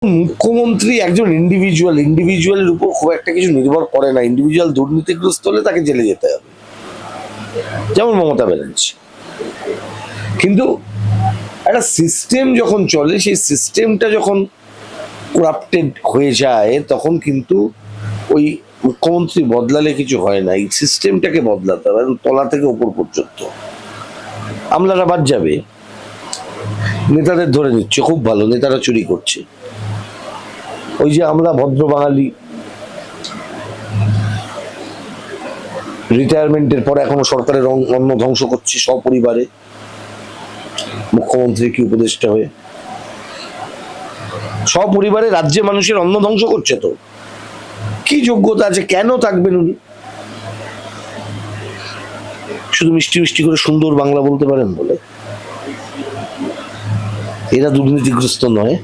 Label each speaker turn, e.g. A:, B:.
A: মুখ্যমন্ত্রী একজন ইন্ডিভিজুয়ালের উপর খুব একটা কিছু নির্ভর করে না। ইন্ডিভিজুয়াল দুর্নীতিগ্রস্ত হলে তাকে জেলে যেতে হবে, যেমন মমতা ব্যানার্জি। কিন্তু একটা সিস্টেম যখন চলে, সেই সিস্টেমটা যখন করাপ্টেড হয়ে যায়, তখন কিন্তু ওই মুখ্যমন্ত্রী বদলালে কিছু হয় না। এই সিস্টেমটাকে বদলাতে হবে তলা থেকে ওপর পর্যন্ত। আমলারা বাদ যাবে, নেতাদের ধরে নিচ্ছে, খুব ভালো, নেতারা চুরি করছে। ওই যে আমরা ভদ্র বাঙালি রিটায়ারমেন্টের পরে এখনো সরকারের অন্ন ধ্বংস করছে সপরিবারে, মুখ্যমন্ত্রী কি উপদেষ্টা হয়ে সপরিবারে রাজ্যে মানুষের অন্ন ধ্বংস করছে। তো কি যোগ্যতা আছে, কেন থাকবেন উনি? শুধু মিষ্টি মিষ্টি করে সুন্দর বাংলা বলতে পারেন বলে? এরা দুর্নীতিগ্রস্ত নয়?